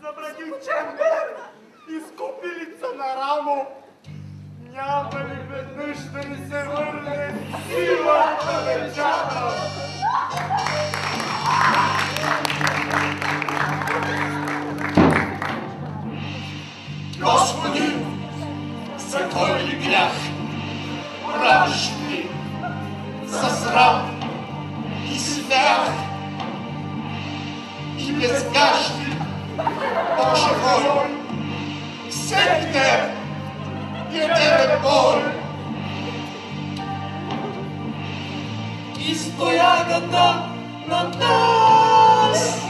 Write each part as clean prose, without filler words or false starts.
Забранил чембер и скупилица на рамо. Няма ли веднъж да ни се върне силата вечата? Господи, за кой ли грях правиш ми, за срам и смях и безгащи, Боже мой, всеки ден е тебе боль. И стоягата на нас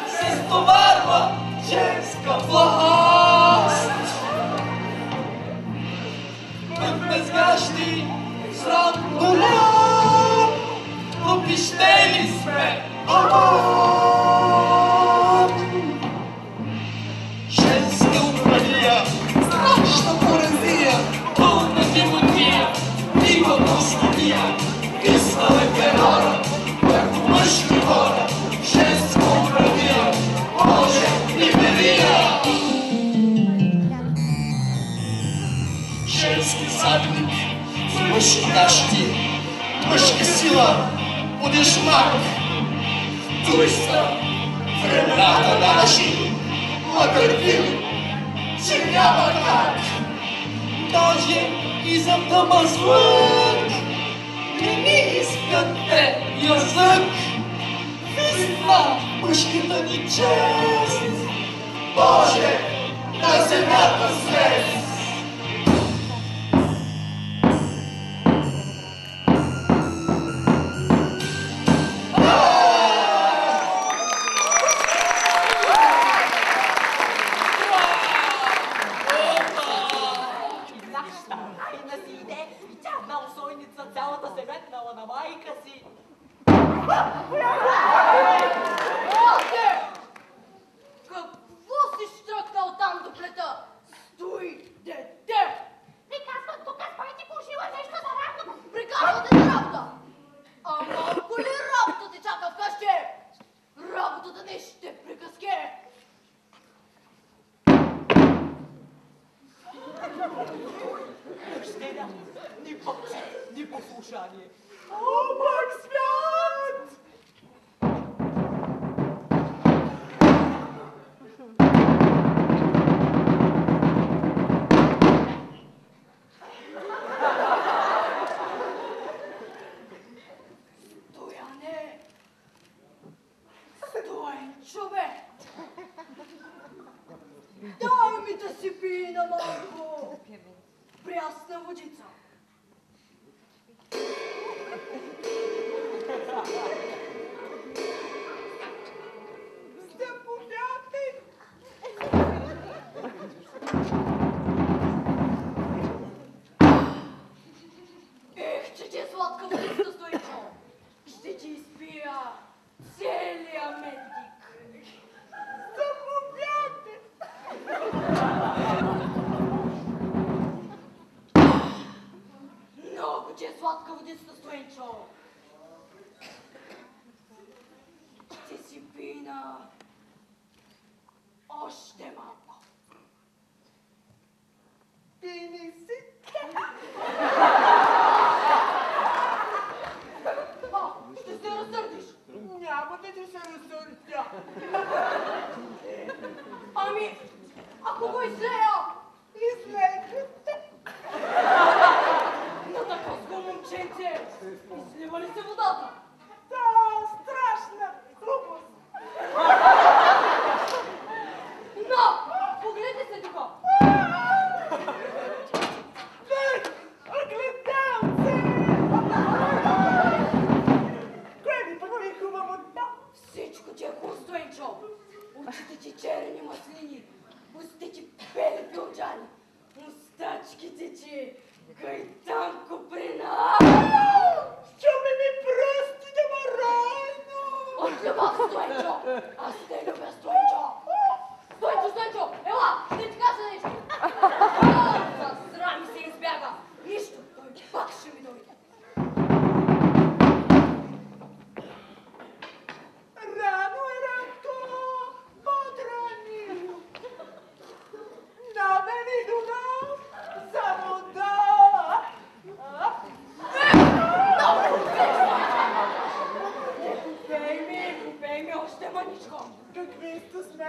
се стоварва женска власт. В безгащи срам голям, опищели сме, женска управия, страшна поразия, пълна животия, има пустотия, късна е перора, върху мъжки хора, женска управия, Боже, либерия. Женски задник, мъжки гащи, мъжка сила, будеш мак, туй са времената наши, мъдърви, че няма как. Даже и за тъмъзлък не ни искат те язък. Висна мъжката ни чест, Боже, на земята слез.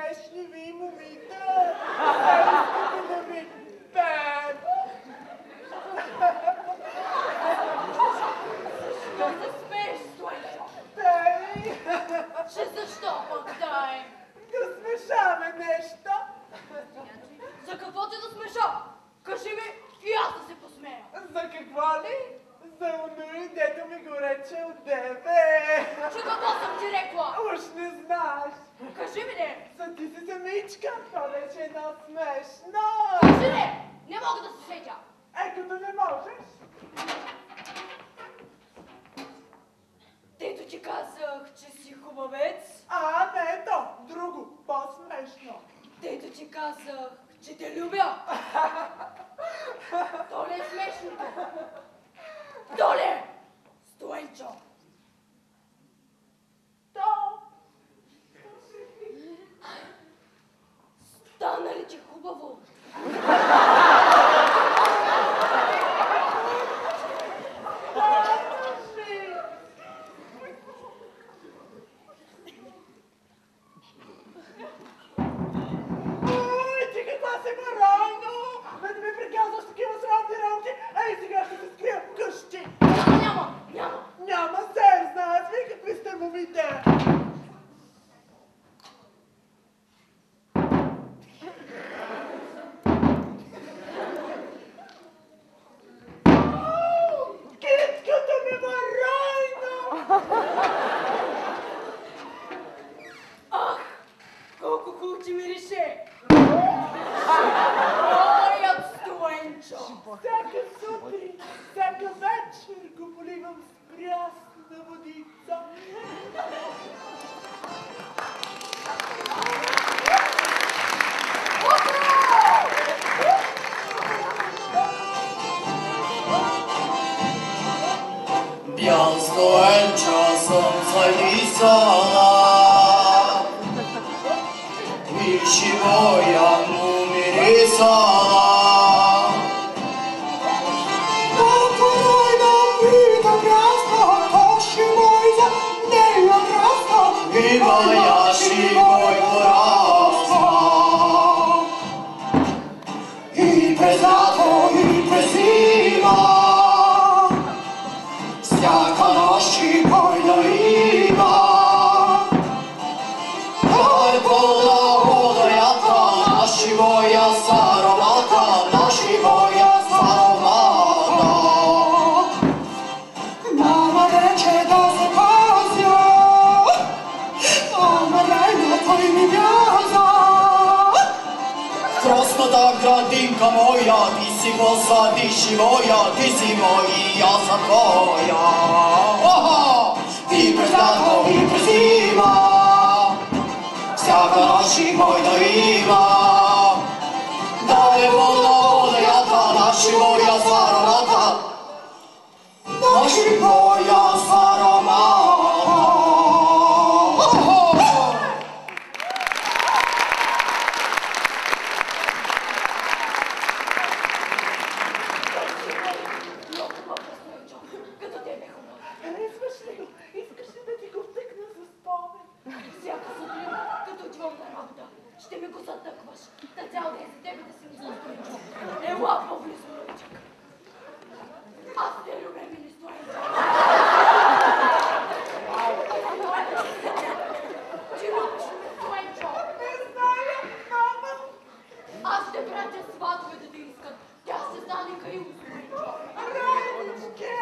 смешни ви, момите. Искате да ви пеем. Що се смееш, Стойчо? Пей. Че защо пък дай? Да смешаме нещо. За какво те да смеша? Кажи ми и аз да се посмея. За какво ли? За онуи, дето ми го рече от тебе. Че какво съм ти рекла? Уж не знаеш. Кажи ми не. За ти си самичка, това беше едно смешно. Кажи не. Не мога да се сетя. Като не можеш. Дето ти казах, че си хубавец. Не то, друго, по-смешно. Дето ти казах, че те любя. То ли е смешното? То ли е? Стойчо. То. Стана ли ти хубаво? Ти каква си барайно! Да ми приказваш такива срамни работи, сега ще се скрия вкъщи. Няма. Няма се, знаят ви какви сте момите. Китката ми барайно! Ах, колко хубаво ти мирише! Моят Стойчо! Всяка сутрин, всяка вечер го поливам с прясна водица. Бял Стойчо, слънце висела, вишивоя му мирисала. Покорой да питам рясно, коши мой за нея рясно, и баяши мой порасла. И през лято, и през зима, всяка нощ и бойна има. Той пълна водоята, наши боя с аромата, наши боя с аромата. Мама рече да се пазя, ама райна той ми вяза. Красната градинка моя, ти си посадиш и моя, ти си мой и аз съм твоя. И през лято, и през зима, всяка нощ и мой да има. Да е пълна водоята, наши моя с аромата, наши моя с аромата. Много хубаво, Стойчо, като тебе хубаво. Харесваш ли го? Искаш ли да ти го втъкна за спомен? Всяка сутрин, като отивам на работа, ще ми го затъкваш. Да цял ден за тебе да си мисля, Стойчо. Ела по-близо, Лъчек. Аз те любя, мили Стойчо. Ти любиш ме, Стойчо. Не зная, мама. Аз ще пратя сватове да те искат. Тя ще стане Каил, Стойчо. Райничке!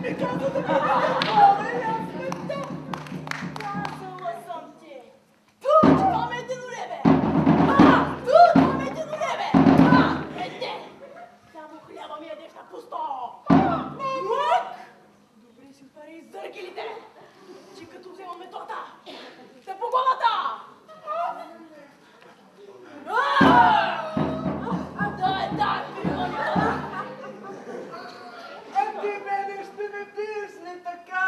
mi казвате по-добре, аз света. Казала съм ти. Тут паметен уребе! Тут паметен уребе! Ете! Само хляба ми ядеш на пусто! Лък! Добре си пари зъргилите! Че като вземаме торта, те по главата! Да, пирионията! А ти мене ще ме биеш ли така?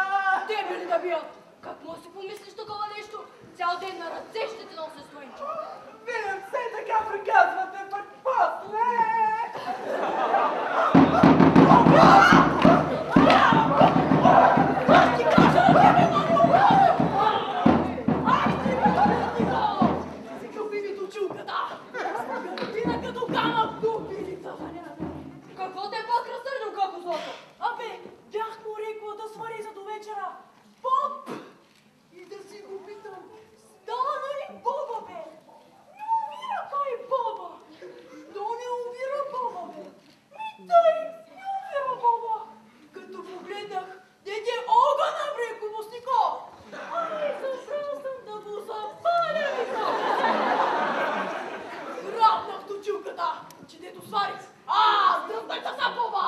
Тебе ли да бият? Как може да си помислиш такова нещо? Цял ден на ръце ще те нося Слънчо. Вие все така приказвате, пък после! Аз ти кажа, тебе много! Ай, ти ми го! Ти си къпи ми точулката! Гърдина като камък, дубилица! Какво те пак разсърдил, како злато? Абе, бях му рекла да свари за до вечера. Поп! И да си го питам, стана ли Боба, бе? Не умира кай Боба! Що не умира Боба, бе? Той не умира Боба! Като погледнах, дете огъна, бре, кумостнико! Ай, събрал съм да го запаля, вика! Грабнах точилката, че дето свари. Дръпнете за Боба!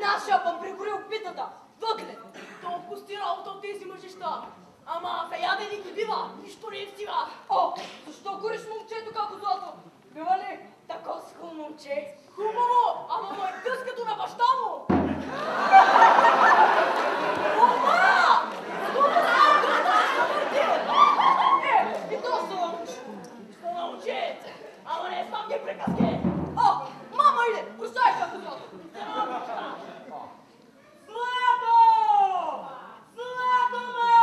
Наша бъм прегорил питата! Въглед! Толкова сти работа от тези мъжища. Ама заядени ги бива, нищо не им стига. О, защо гориш момчето, како злато? Бива ли тако схубаво момче? Хубаво, ама му е къс като на баща му. Ома! И то слънч! Що научи? Ама не знам ги приказки. О, мама иде! Прощай, како злато! Злато! Злато, ма!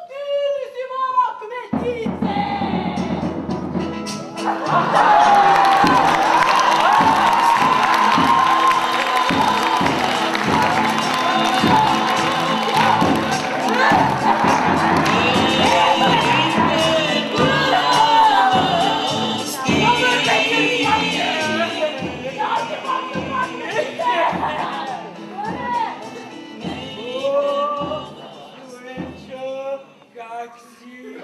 Ти ли си, ма, кметице? Как си?